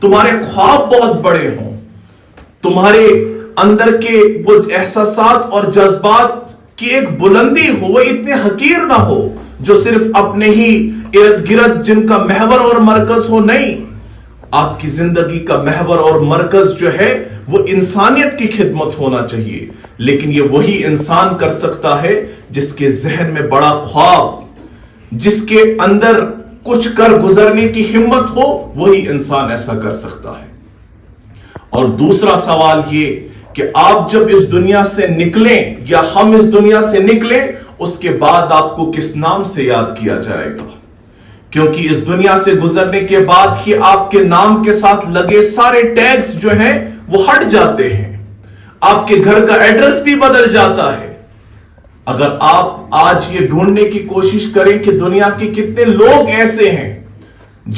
تمہارے خواب بہت بڑے ہوں، تمہارے اندر کے وہ احساسات اور جذبات کی ایک بلندی ہو، وہ اتنے حقیر نہ ہو جو صرف اپنے ہی ارد گرد جن کا محور اور مرکز ہو. نہیں، آپ کی زندگی کا محور اور مرکز جو ہے وہ انسانیت کی خدمت ہونا چاہیے. لیکن یہ وہی انسان کر سکتا ہے جس کے ذہن میں بڑا خواب، جس کے اندر کچھ کر گزرنے کی ہمت ہو، وہی انسان ایسا کر سکتا ہے. اور دوسرا سوال یہ کہ آپ جب اس دنیا سے نکلیں یا ہم اس دنیا سے نکلیں، اس کے بعد آپ کو کس نام سے یاد کیا جائے گا؟ کیونکہ اس دنیا سے گزرنے کے بعد ہی آپ کے نام کے ساتھ لگے سارے ٹیگز جو ہیں وہ ہٹ جاتے ہیں، آپ کے گھر کا ایڈریس بھی بدل جاتا ہے. اگر آپ آج یہ ڈھونڈنے کی کوشش کریں کہ دنیا کے کتنے لوگ ایسے ہیں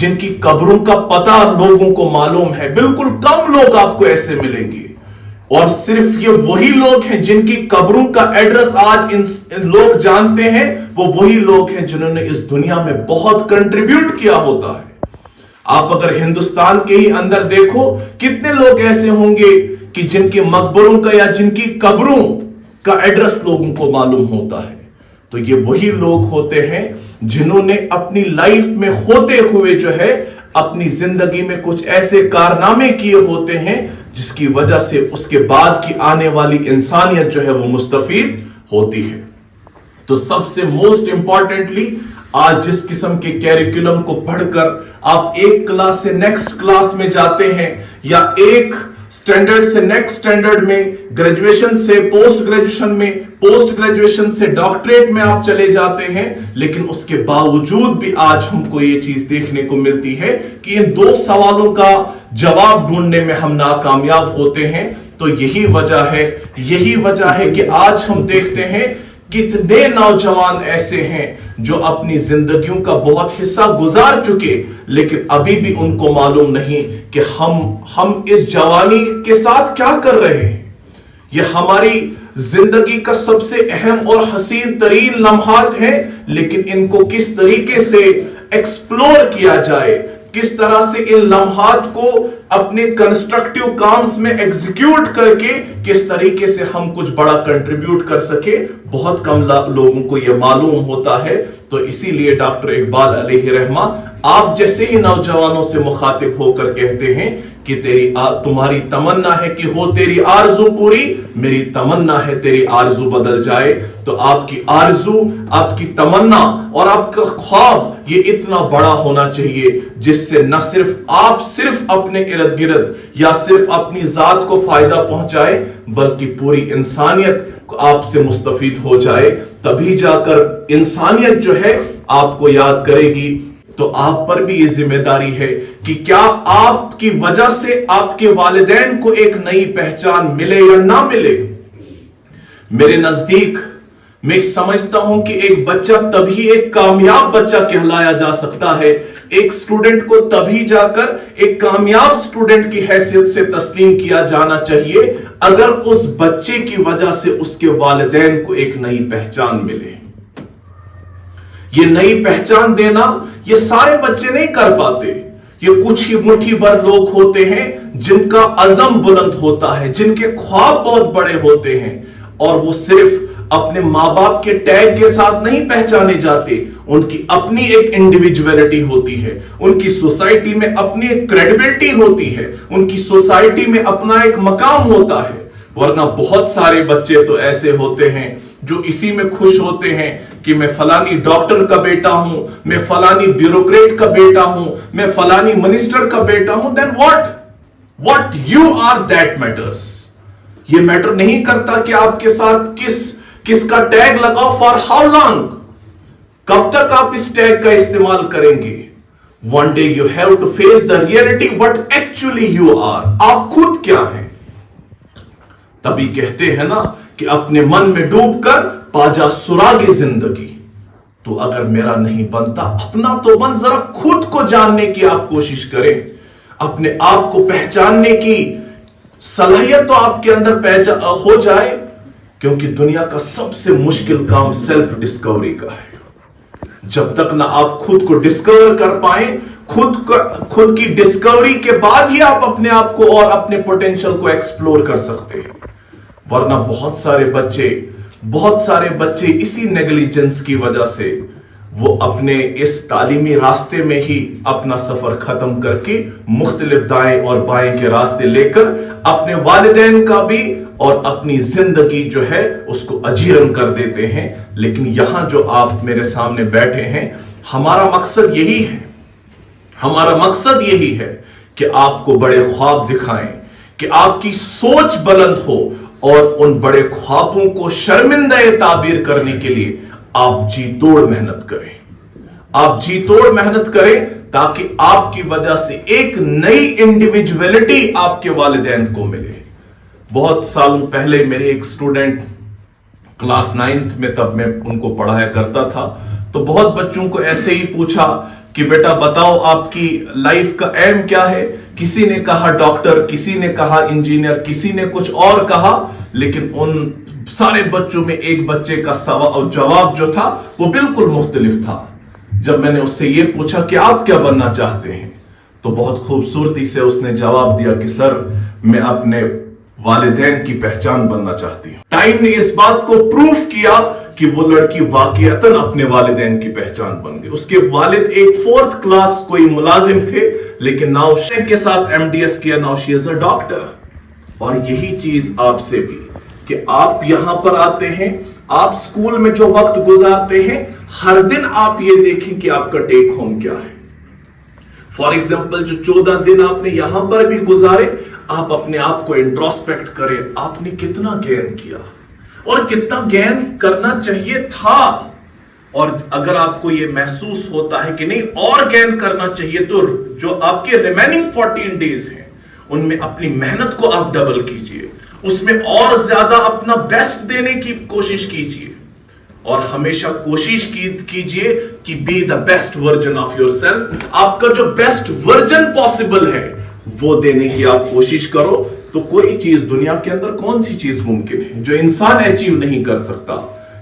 جن کی قبروں کا پتہ لوگوں کو معلوم ہے، بالکل کم لوگ آپ کو ایسے ملیں گے. اور صرف یہ وہی لوگ ہیں جن کی قبروں کا ایڈریس آج لوگ جانتے ہیں، وہ وہی لوگ ہیں جنہوں نے اس دنیا میں بہت کنٹریبیوٹ کیا ہوتا ہے. آپ اگر ہندوستان کے ہی اندر دیکھو، کتنے لوگ ایسے ہوں گے کہ جن کے مقبروں کا یا جن کی قبروں کا ایڈریس لوگوں کو معلوم ہوتا ہے. تو یہ وہی لوگ ہوتے ہیں جنہوں نے اپنی لائف میں ہوتے ہوئے جو ہے اپنی زندگی میں کچھ ایسے کارنامے کیے ہوتے ہیں جس کی وجہ سے اس کے بعد کی آنے والی انسانیت جو ہے وہ مستفید ہوتی ہے. تو سب سے موسٹ امپورٹنٹلی آج جس قسم کے کیریکولم کو پڑھ کر آپ ایک کلاس سے نیکسٹ کلاس میں جاتے ہیں، یا ایک سٹینڈرڈ سے نیکسٹ سٹینڈرڈ میں، گریجویشن سے پوسٹ گریجویشن میں، پوسٹ گریجویشن سے ڈاکٹریٹ میں آپ چلے جاتے ہیں، لیکن اس کے باوجود بھی آج ہم کو یہ چیز دیکھنے کو ملتی ہے کہ ان دو سوالوں کا جواب ڈھونڈنے میں ہم ناکامیاب ہوتے ہیں. تو یہی وجہ ہے کہ آج ہم دیکھتے ہیں کتنے نوجوان ایسے ہیں جو اپنی زندگیوں کا بہت حصہ گزار چکے، لیکن ابھی بھی ان کو معلوم نہیں کہ ہم اس جوانی کے ساتھ کیا کر رہے ہیں. یہ ہماری زندگی کا سب سے اہم اور حسین ترین لمحات ہیں، لیکن ان کو کس طریقے سے ایکسپلور کیا جائے، کس طرح سے ان لمحات کو اپنے کنسٹرکٹیو کامز میں ایگزیکیوٹ کر کے کس طریقے سے ہم کچھ بڑا کنٹریبیوٹ کر سکے، بہت کم لوگوں کو یہ معلوم ہوتا ہے. تو اسی لیے ڈاکٹر اقبال علیہ رحمہ آپ جیسے ہی نوجوانوں سے مخاطب ہو کر کہتے ہیں کہ تمہاری تمنا ہے کہ ہو تیری آرزو پوری، میری تمنا ہے تیری آرزو بدل جائے. تو آپ کی آرزو، آپ کی تمنا اور آپ کا خواب یہ اتنا بڑا ہونا چاہیے جس سے نہ صرف اپنے ارد گرد یا صرف اپنی ذات کو فائدہ پہنچائے، بلکہ پوری انسانیت آپ سے مستفید ہو جائے. تبھی جا کر انسانیت جو ہے آپ کو یاد کرے گی. تو آپ پر بھی یہ ذمہ داری ہے کہ کیا آپ کی وجہ سے آپ کے والدین کو ایک نئی پہچان ملے یا نہ ملے. میرے نزدیک میں سمجھتا ہوں کہ ایک بچہ تبھی ایک کامیاب بچہ کہلایا جا سکتا ہے، ایک سٹوڈنٹ کو تبھی جا کر ایک کامیاب سٹوڈنٹ کی حیثیت سے تسلیم کیا جانا چاہیے اگر اس بچے کی وجہ سے اس کے والدین کو ایک نئی پہچان ملے. یہ نئی پہچان دینا یہ سارے بچے نہیں کر پاتے. یہ کچھ ہی مٹھی بھر لوگ ہوتے ہیں جن کا عزم بلند ہوتا ہے، جن کے خواب بہت بڑے ہوتے ہیں، اور وہ صرف اپنے ماں باپ کے ٹیگ کے ساتھ نہیں پہچانے جاتے. ان کی اپنی ایک انڈیویجویلٹی ہوتی ہے، ان کی سوسائٹی میں اپنی ایک کریڈیبلٹی ہوتی ہے، ان کی سوسائٹی میں اپنا ایک مقام ہوتا ہے. ورنہ بہت سارے بچے تو ایسے ہوتے ہیں جو اسی میں خوش ہوتے ہیں کہ میں فلانی ڈاکٹر کا بیٹا ہوں، میں فلانی بیوروکریٹ کا بیٹا ہوں، میں فلانی منسٹر کا بیٹا ہوں. then what you are that matters. یہ میٹر نہیں کرتا کہ آپ کے ساتھ کس کا ٹیگ لگاؤ، for how long، کب تک آپ اس ٹیگ کا استعمال کریں گے. one day you have to face the reality what actually you are. آپ خود کیا ہیں. تبھی کہتے ہیں نا کہ اپنے من میں ڈوب کر پاجا سراغ زندگی. تو اگر میرا نہیں بنتا اپنا تو بن، ذرا خود کو جاننے کی آپ کوشش کریں، اپنے آپ کو پہچاننے کی صلاحیت تو آپ کے اندر ہو جائے. کیونکہ دنیا کا سب سے مشکل کام سیلف ڈسکوری کا ہے. جب تک نہ آپ خود کو ڈسکور کر پائیں، خود کی ڈسکوری کے بعد ہی آپ اپنے آپ کو اور اپنے پوٹینشل کو ایکسپلور کر سکتے ہیں. ورنہ بہت سارے بچے اسی نیگلیجنس کی وجہ سے وہ اپنے اس تعلیمی راستے میں ہی اپنا سفر ختم کر کے مختلف دائیں اور بائیں کے راستے لے کر اپنے والدین کا بھی اور اپنی زندگی جو ہے اس کو اجیرن کر دیتے ہیں. لیکن یہاں جو آپ میرے سامنے بیٹھے ہیں، ہمارا مقصد یہی ہے کہ آپ کو بڑے خواب دکھائیں، کہ آپ کی سوچ بلند ہو اور ان بڑے خوابوں کو شرمندہ تعبیر کرنے کے لیے آپ جی توڑ محنت کریں تاکہ آپ کی وجہ سے ایک نئی انڈیویجویلٹی آپ کے والدین کو ملے. بہت سالوں پہلے میرے ایک اسٹوڈنٹ کلاس 9 میں، تب میں ان کو پڑھایا کرتا تھا، تو بہت بچوں کو ایسے ہی پوچھا کہ بیٹا بتاؤ آپ کی لائف کا ایم کیا ہے. کسی نے کہا ڈاکٹر، کسی نے کہا انجینئر، کسی نے کچھ اور کہا، لیکن ان سارے بچوں میں ایک بچے کا جواب جو تھا وہ بالکل مختلف تھا. جب میں نے اس سے یہ پوچھا کہ آپ کیا بننا چاہتے ہیں، تو بہت خوبصورتی سے اس نے جواب دیا کہ سر میں اپنے والدین کی پہچان بننا چاہتی ہوں. ٹائم نے اس بات کو پروف کیا کہ وہ لڑکی واقعتاً اپنے والدین کی پہچان بن گئی. اس کے والد ایک 4th کلاس کوئی ملازم تھے، لیکن ناؤ کے ساتھ MDS کیا، now she is a doctor. اور یہی چیز آپ سے بھی، کہ آپ یہاں پر آتے ہیں، آپ اسکول میں جو وقت گزارتے ہیں، ہر دن آپ یہ دیکھیں کہ آپ کا ٹیک ہوم کیا ہے. فار ایگزامپل جو 14 دن آپ نے یہاں پر بھی گزارے، آپ اپنے آپ کو انٹروسپیکٹ کریں، آپ نے کتنا گین کیا اور کتنا گین کرنا چاہیے تھا. اور اگر آپ کو یہ محسوس ہوتا ہے کہ نہیں اور گین کرنا چاہیے، تو جو آپ کے ریمیننگ 14 ڈیز ہیں ان میں اپنی محنت کو آپ ڈبل کیجئے، اس میں اور زیادہ اپنا بیسٹ دینے کی کوشش کیجئے، اور ہمیشہ کوشش کیجئے کہ be the best version of yourself. آپ کا جو بیسٹ ورژن پاسبل ہے وہ دینے کی آپ کوشش کرو. تو کوئی چیز دنیا کے اندر، کون سی چیز ممکن ہے جو انسان اچیو نہیں کر سکتا،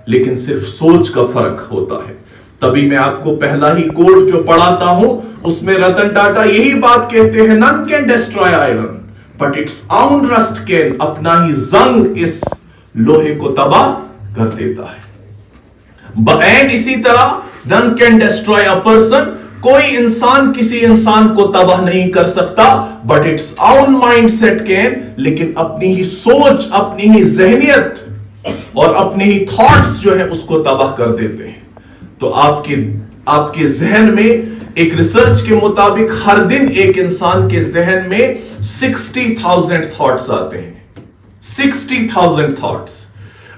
لیکن صرف سوچ کا فرق ہوتا ہے. تبھی میں آپ کو پہلا ہی کوٹ جو پڑھاتا ہوں اس میں رتن ٹاٹا یہی بات کہتے ہیں، none can destroy iron but its own rust can. اپنا ہی زنگ اس لوہے کو تباہ کر دیتا ہے. بین اسی طرح none can destroy a person، کوئی انسان کسی انسان کو تباہ نہیں کر سکتا، but its own mindset can. لیکن اپنی ہی سوچ، اپنی ہی ذہنیت اور اپنے ہی تھاٹس جو ہے اس کو تباہ کر دیتے ہیں. تو آپ کے ذہن میں ایک ریسرچ کے مطابق ہر دن ایک انسان کے ذہن میں 60,000 تھاٹس آتے ہیں. 60,000 تھاٹس.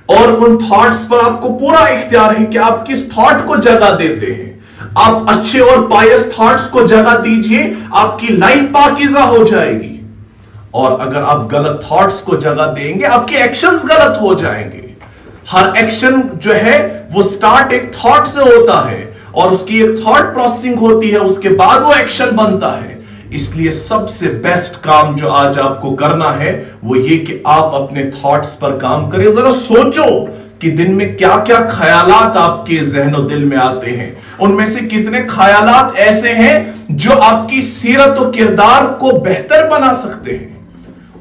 اور ان تھاٹس پر آپ کو پورا اختیار ہے کہ آپ کس تھاٹ کو جگہ دیتے ہیں. آپ اچھے اور پائس تھاٹس کو جگہ دیجئے، آپ کی لائف پاکیزہ ہو جائے گی. اور اگر آپ غلط تھاٹس کو جگہ دیں گے، آپ کے ایکشنز غلط ہو جائیں گے. ہر ایکشن جو ہے وہ سٹارٹ ایک تھاٹ سے ہوتا ہے، اور اس کی ایک تھاٹ پروسیسنگ ہوتی ہے، اس کے بعد وہ ایکشن بنتا ہے. اس لیے سب سے بیسٹ کام جو آج آپ کو کرنا ہے وہ یہ کہ آپ اپنے تھاٹس پر کام کریں. ذرا سوچو کہ دن میں کیا کیا خیالات آپ کے ذہن و دل میں آتے ہیں. ان میں سے کتنے خیالات ایسے ہیں جو آپ کی سیرت و کردار کو بہتر بنا سکتے ہیں،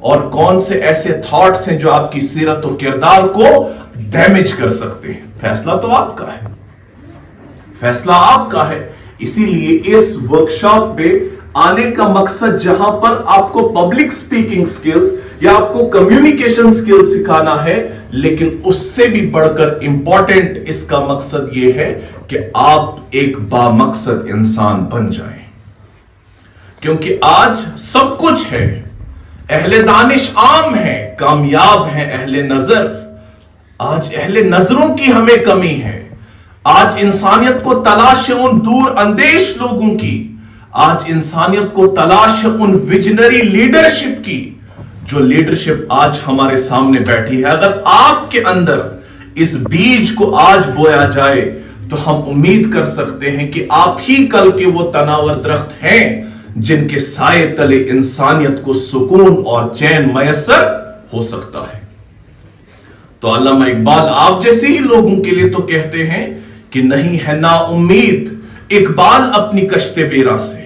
اور کون سے ایسے تھاٹس ہیں جو آپ کی سیرت و کردار کو ڈیمیج کر سکتے ہیں. فیصلہ تو آپ کا ہے، فیصلہ آپ کا ہے. اسی لیے اس ورکشاپ پہ آنے کا مقصد جہاں پر آپ کو پبلک سپیکنگ سکلز یا آپ کو کمیونیکیشن سکلز سکھانا ہے، لیکن اس سے بھی بڑھ کر امپورٹنٹ اس کا مقصد یہ ہے کہ آپ ایک بامقصد انسان بن جائیں. کیونکہ آج سب کچھ ہے، اہل دانش عام ہیں، کامیاب ہیں اہل نظر. آج اہل نظروں کی ہمیں کمی ہے. آج انسانیت کو تلاش ہے ان دور اندیش لوگوں کی. آج انسانیت کو تلاش ہے ان ویژنری لیڈرشپ کی، جو لیڈرشپ آج ہمارے سامنے بیٹھی ہے. اگر آپ کے اندر اس بیج کو آج بویا جائے تو ہم امید کر سکتے ہیں کہ آپ ہی کل کے وہ تناور درخت ہیں جن کے سائے تلے انسانیت کو سکون اور چین میسر ہو سکتا ہے. تو علامہ اقبال آپ جیسے ہی لوگوں کے لیے تو کہتے ہیں کہ نہیں ہے نا امید اقبال اپنی کشتے ویراں سے.